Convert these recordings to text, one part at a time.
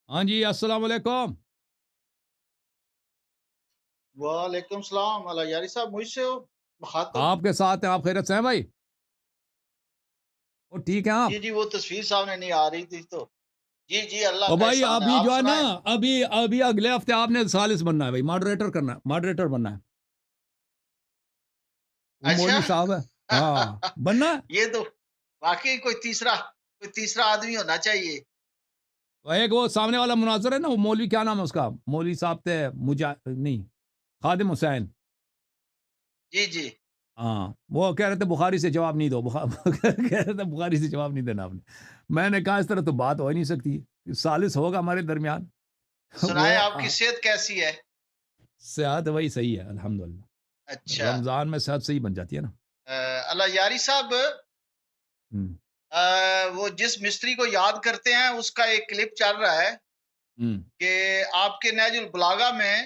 ہاں جی، السلام علیکم۔ وعلیکم السلام اللہ یاری صاحب مجھ سے ہو مخاطب؟ آپ کے ساتھ ہیں، آپ خیریت سے ہیں بھائی؟ وہ ٹھیک ہیں آپ؟ جی وہ تصویر سامنے نہیں آ رہی تھی تو جی اللہ او کا بھائی احسان ہے، ابھی آپ جو ہے نا، سنائیں۔ ابھی اگلے ہفتے آپ نے ثالث بننا ہے بھائی، ماڈریٹر کرنا ہے، ماڈریٹر بننا ہے۔ وہ اچھا مولوی صاحب ہے، ہاں بننا ہے۔ یہ تو واقعی کوئی تیسرا آدمی ہونا چاہیے۔ ایک وہ سامنے والا مناظر ہے نا، وہ مولوی کیا نام ہے اس کا؟ مولوی صاحب تھے نہیں، خادم حسین۔ جی ہاں وہ کہہ رہے تھے بخاری سے جواب نہیں دو، کہہ رہے تھے بخاری سے جواب نہیں دینا آپ نے۔ میں نے کہا اس طرح تو بات ہو ہی نہیں سکتی، ثالث ہوگا ہمارے درمیان۔ وہ سنائیں، آپ کی صحت کیسی ہے؟ صحت وہی صحیح ہے الحمدللہ، اچھا رمضان میں صحت صحیح بن جاتی ہے نا۔ اللہ یاری صاحب، ہم، وہ جس مستری کو یاد کرتے ہیں اس کا ایک کلپ چل رہا ہے ہم، کہ آپ کے نہج البلاغہ میں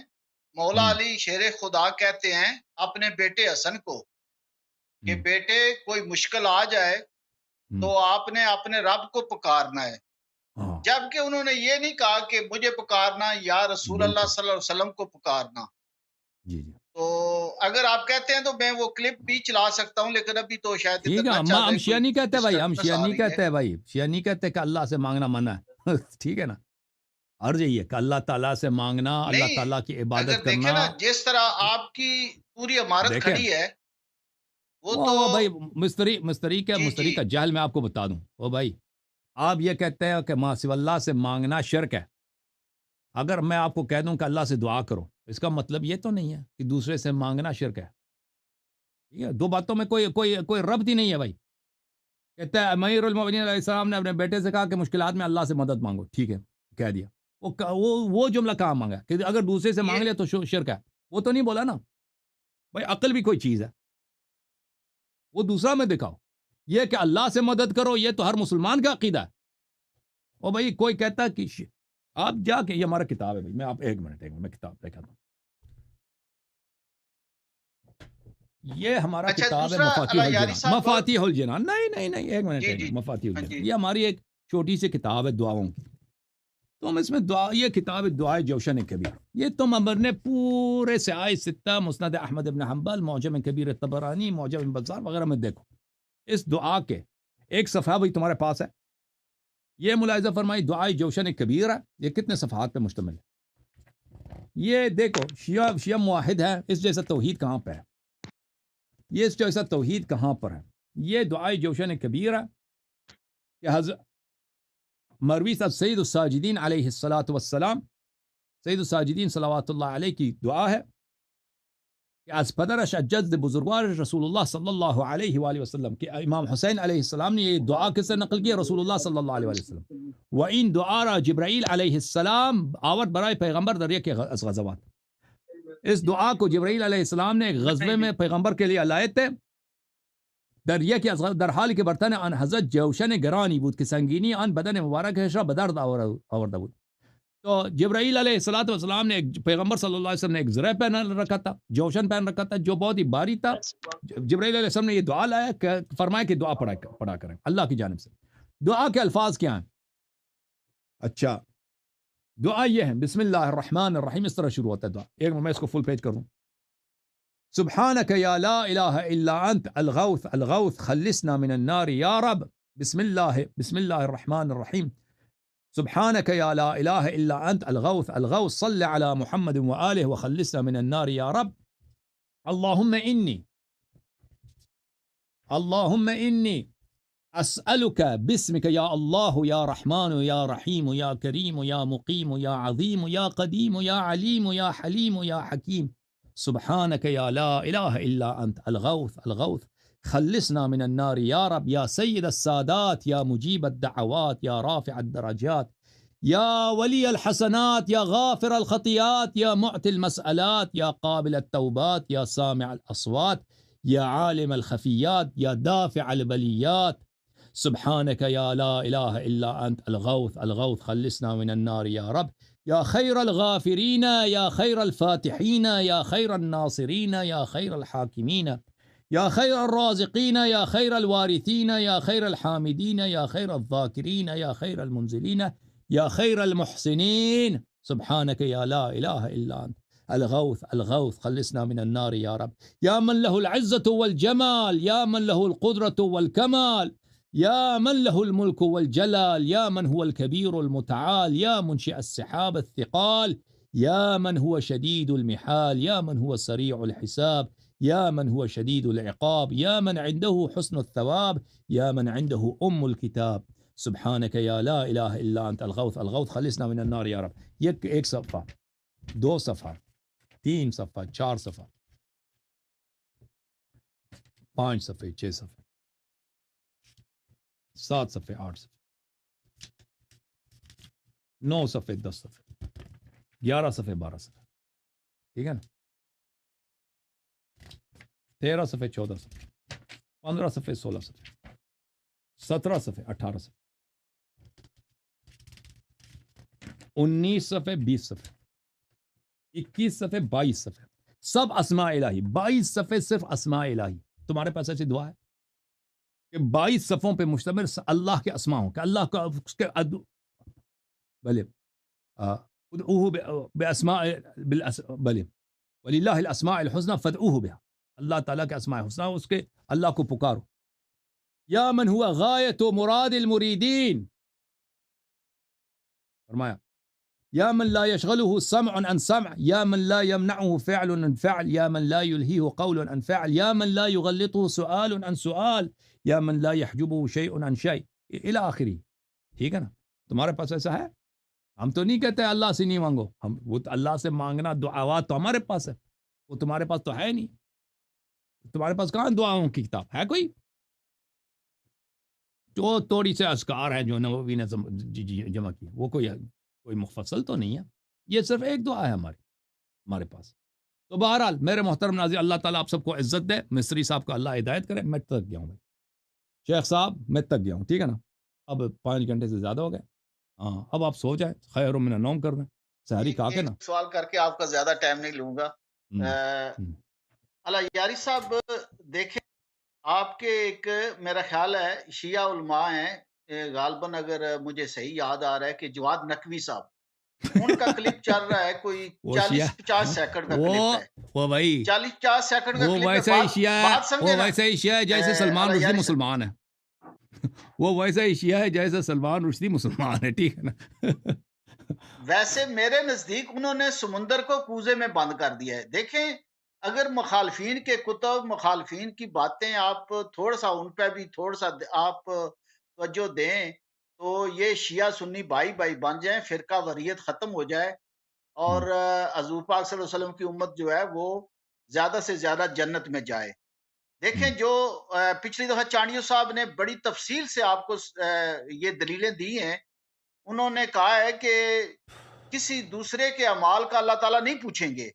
مولا ہم، علی شیر خدا کہتے ہیں اپنے بیٹے حسن کو کہ ہم، بیٹے کوئی مشکل آ جائے ہم، تو آپ نے اپنے رب کو پکارنا ہے، ہاں جبکہ انہوں نے یہ نہیں کہا کہ مجھے پکارنا یا رسول اللہ بالکل، صلی اللہ علیہ وسلم کو پکارنا۔ جی جی تو اگر آپ کہتے ہیں تو میں وہ کلپ بھی چلا سکتا ہوں، لیکن ابھی تو شاید ادھر ٹھیک ہے، نہ چل ہم رہے، شیعہ کوئی نہیں کہتے بھائی، ہم ڈسٹربنس شیعہ آ نہیں رہی ہے۔ کہتے بھائی، شیعہ نہیں کہتے کہ اللہ سے مانگنا منع ہے ٹھیک ہے نا، عرض یہی ہے کہ اللہ تعالیٰ سے مانگنا، اللہ نہیں، تعالیٰ کی عبادت اگر دیکھیں کرنا۔ نا جس طرح آپ کی پوری عمارت دیکھیں کھڑی ہے وہ تو وہ بھائی، مستری جی کا جہل میں آپ کو بتا دوں، وہ بھائی آپ یہ کہتے ہیں کہ ماں سوى اللہ سے مانگنا شرک ہے۔ اگر میں آپ کو کہہ دوں کہ اللہ سے دعا کرو، اس کا مطلب یہ تو نہیں ہے کہ دوسرے سے مانگنا شرک ہے۔ یہ دو باتوں میں کوئی ربط ہی نہیں ہے بھائی۔ کہتا ہے امیر المؤمنین علیہ السلام نے اپنے بیٹے سے کہا کہ مشکلات میں اللہ سے مدد مانگو، ٹھیک ہے کہہ دیا۔ وہ جملہ کہاں مانگا کہ اگر دوسرے سے مانگ یہ لے تو شرک ہے؟ وہ تو نہیں بولا نا بھائی، عقل بھی کوئی چیز ہے، وہ دوسرا میں دکھاؤ۔ یہ کہ اللہ سے مدد کرو یہ تو ہر مسلمان کا عقیدہ ہے۔ اور بھائی کوئی کہتا ہے کہ آپ جا کے، یہ ہمارا کتاب ہے بھائی، میں آپ ایک منٹ میں کتاب دکھاتا ہوں۔ یہ ہمارا اچھا کتاب ہے دوسرا مفاتیح اللہ یاری الجنان، صاحب، مفاتیح الجنان، نہیں ایک منٹ جی مفاتیح ہاں الجنان، جی یہ ہماری ایک چھوٹی سی کتاب ہے دعاؤں کی۔ تم اس میں یہ کتاب دعائے جوشن کبیر، یہ تم امر نے پورے سیاہ ستہ، مسند احمد ابن حنبل، معجم کبیر طبرانی، معجم ابن بزار وغیرہ میں دیکھو، اس دعا کے ایک صفحہ بھی تمہارے پاس ہے۔ یہ ملاحظہ فرمائی دعائے جوشن کبیر ہے، یہ کتنے صفحات پہ مشتمل ہے؟ یہ دیکھو، شیعہ موحد ہے، اس جیسا توحید کہاں پہ ہے؟ یہ اس جیسا توحید کہاں پر ہے؟ یہ دعائے جوشن کبیر ہے کہ حضرت مروی صاحب سید الساجدین علیہ السلام، سید الساجدین صلوات اللہ علیہ کی دعا ہے کہ از پدرش جد بزرگوار رسول اللہ صلی اللہ علیہ وآلہ وسلم کہ امام حسین علیہ السلام نے یہ دعا کس سے نقل کی؟ رسول اللہ صلی اللہ علیہ وآلہ وسلم۔ وَإِن دعا را جبرائیل علیہ السلام آورد برائے پیغمبر در یک از غزوات، اس دعا کو جبرائیل علیہ السلام نے ایک غزوے میں پیغمبر کے لیے لائے تھے، در یک از در حالی که برتن آن حضرت جوشن گرانی بود که سنگینی آن بدن مبارکش را به درد آورده بود۔ تو جبرائیل علیہ السلام نے پیغمبر صلی اللہ علیہ وسلم نے ایک زرہ پہن رکھا تھا، جوشن پہن رکھا تھا جو بہت ہی باری تھا۔ جبرائیل علیہ السلام نے یہ دعا لایا کہ فرمایا کہ دعا پڑھا کریں اللہ کی جانب سے۔ دعا کے الفاظ کیا ہیں؟ اچھا دعا یہ ہے، بسم اللہ الرحمن الرحیم، اس طرح شروع ہوتا ہے دعا۔ ایک میں اس کو فل پیج کروں۔ سبحانك يا لا إله إلا أنت الغوث الغوث خلصنا من النار يا رب، بسم الله الرحمن الرحيم، سبحانك يا لا إله إلا أنت الغوث الغوث صل على محمد وآله وخلصنا من النار يا رب، اللهم إني أسألك باسمك يا الله يا رحمن يا رحيم يا كريم يا مقيم يا عظيم يا قديم يا عليم يا حليم يا حكيم، سبحانك يا لا إله إلا أنت الغوث الغوث خلصنا من النار يا رب، يا سيد السادات يا مجيب الدعوات يا رافع الدرجات يا ولي الحسنات يا غافر الخطيات يا معطي المسألات يا قابل التوبات يا سامع الأصوات يا عالم الخفيات يا دافع البليات، سبحانك يا لا إله إلا أنت الغوث الغوث خلصنا من النار يا رب، يا خير الغافرين يا خير الفاتحين يا خير الناصرين يا خير الحاكمين يا خير الرازقين يا خير الوارثين يا خير الحامدين يا خير الذاكرين يا خير المنزلين يا خير المحسنين سبحانك يا لا إله إلا أنت الغوث الغوث خلصنا من النار يا رب. يا من له العزة والجمال، يا من له القدرة والكمال، يا من له الملك والجلال، يا من هو الكبير المتعال، يا منشئ السحاب الثقال، يا من هو شديد المحال، يا من هو سريع الحساب، يا من هو شديد العقاب، يا من عنده حسن الثواب، يا من عنده أم الكتاب. سبحانك يا لا إله إلا أنت الغوث الغوث خلصنا من النار يا رب. ایک صفحہ، 2 صفحہ، 3 صفحہ، 4 صفحہ، 5 صفحے، 6 صفحے، 7 صفحے، 8 صفحے، 9 صفحے، 10 صفحے، 11 صفحے، 12 صفحے، ٹھیک ہے نا، 13 صفحے، 14 صفحے، 15 صفحے، 16 صفحے، 17 صفحے، 18 صفحے، 19 صفحے، 20 صفحے، 21 صفحے، 22 صفحے، سب اسماء الہی، 22 صفحے صرف اسماء الہی. تمہارے پاس ایسی دعا ہے کہ 22 صفوں پہ مشتمل اللہ کے اسماء ہوں، کہ اللہ کا اس کے بلے ادعوه باسماء بلے وللہ الاسماء الحسنى فادعوه بها، اللہ تعالیٰ کے اسماء حسنہ اس کے اللہ کو پکارو. یا من هو غایت مراد المریدین، فرمایا یا من لا يشغله سمع عن سمع، یا من لا يمنعه فعل عن فعل، یا من لا يلهيه قول عن فعل، یا من لا يغلطه سؤال عن سؤال، یا من لا يحجبه شيء عن شيء الى آخری. ٹھیک ہے نا؟ تمہارے پاس ایسا ہے؟ ہم تو نہیں کہتے اللہ سے نہیں مانگو، ہم وہ اللہ سے مانگنا دعاوات تو ہمارے پاس ہے، وہ تمہارے پاس تو ہے نہیں. تمہارے پاس کہاں دعاؤں کی کتاب ہے؟ کوئی جو تھوڑی سے اذکار ہیں جو نووی نے جمع کی، وہ کوئی مفصل تو نہیں ہے، یہ صرف ایک دعا ہے ہمارے پاس. تو بہرحال میرے محترم ناظرین، اللہ تعالیٰ آپ سب کو عزت دے. مصری صاحب کو اللہ ہدایت کرے. میں تک گیا ہوں بھائی، شیخ صاحب میں تک گیا ہوں، ٹھیک ہے نا؟ اب 5 گھنٹے سے زیادہ ہو گئے. ہاں اب آپ سو جائیں، خیر من النوم کر رہے ہیں، سحری کھا کے نا. سوال کر کے آپ کا زیادہ ٹائم نہیں لوں گا. اللہ یاری صاحب دیکھیں، آپ کے ایک میرا خیال ہے شیعہ علماء ہیں غالباً، اگر مجھے صحیح یاد آ رہا ہے کہ جواد نقوی صاحب، ان کا کلپ چل رہا ہے کوئی 40-50 سیکنڈ کا کلپ ہے. وہ بھائی 40-50 سیکنڈ کا وہ کلپ ویسا ہی شیعہ ہے، وہ ویسا ہی شیعہ ہے جیسے سلمان رشدی مسلمان ہے. وہ ویسا ہی شیعہ ہے جیسے سلمان رشدی مسلمان ہے، ٹھیک ہے نا؟ ویسے میرے نزدیک انہوں نے سمندر کو کوزے میں بند کر دیا ہے. دیکھیں اگر مخالفین کے کتب، مخالفین کی باتیں آپ تھوڑا سا ان پہ بھی تھوڑا سا آپ توجہ دیں تو یہ شیعہ سنی بھائی بھائی بن جائیں، فرقہ وریت ختم ہو جائے، اور حضور پاک صلی اللہ علیہ وسلم کی امت جو ہے وہ زیادہ سے زیادہ جنت میں جائے. دیکھیں جو پچھلی دفعہ چانیو صاحب نے بڑی تفصیل سے آپ کو یہ دلیلیں دی ہیں. انہوں نے کہا ہے کہ کسی دوسرے کے اعمال کا اللہ تعالیٰ نہیں پوچھیں گے.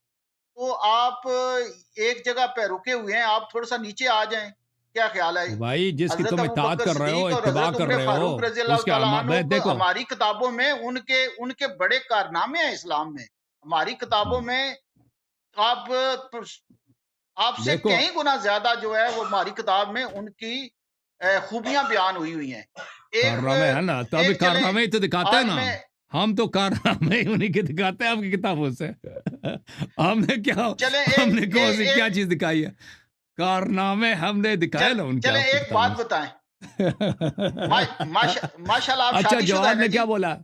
تو آپ ایک جگہ پہ رکے ہوئے ہیں، آپ تھوڑا سا نیچے آ جائیں. کیا خیال ہے بھائی؟ جس کی تم اطاعت کر رہے ہو، اتباع کر رہے ہو، اس کے دیکھو ہماری کتابوں میں ان کے بڑے کارنامے ہیں اسلام میں. ہماری کتابوں میں آپ سے کہیں گنا زیادہ جو ہے وہ ہماری کتاب میں ان کی خوبیاں بیان ہوئی ہیں. کارنامے ہے نا، تو ابھی کارنامے ہی تو دکھاتے ہیں نا، ہم تو کارنامے انہیں کے دکھاتے ہیں آپ کی کتابوں سے. ہم نے کیا چیز دکھائی ہے؟ کارنامے ہم نے دکھائے نا ان کے. چلیں ایک بات بتائیں، ماشاءاللہ. اچھا جواب نے کیا بولا؟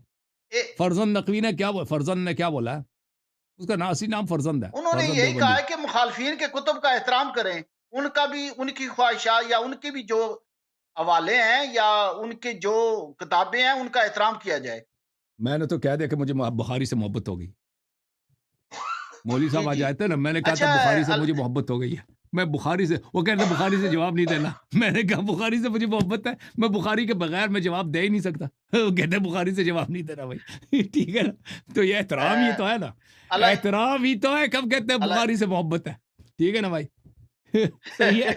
فرزند نقوی نے کیا بولا؟ فرزند نے کیا بولا؟ اس کا اصلی نام فرزند ہے. انہوں نے یہی کہا ہے کہ مخالفین کے کتب کا احترام کریں، ان کا بھی، ان کی خواہشات یا ان کی بھی جو حوالے ہیں یا ان کی جو کتابیں ہیں ان کا احترام کیا جائے. میں نے تو کہہ دیا کہ مجھے بخاری سے محبت ہو گئی. مولوی صاحب آ جاتے نا، میں نے کہا تھا بخاری سے مجھے محبت ہو گئی ہے. میں بخاری سے، وہ کہتے ہیں بخاری سے جواب نہیں دینا. میں نے کہا بخاری سے مجھے محبت ہے، میں بخاری کے بغیر میں جواب دے ہی نہیں سکتا. وہ کہتے ہیں بخاری سے جواب نہیں دینا بھائی. ٹھیک ہے نا؟ تو یہ احترام ہی تو ہے نا، احترام ہی تو ہے. کب کہتے ہیں بخاری سے محبت ہے؟ ٹھیک ہے نا بھائی؟ صحیح ہے.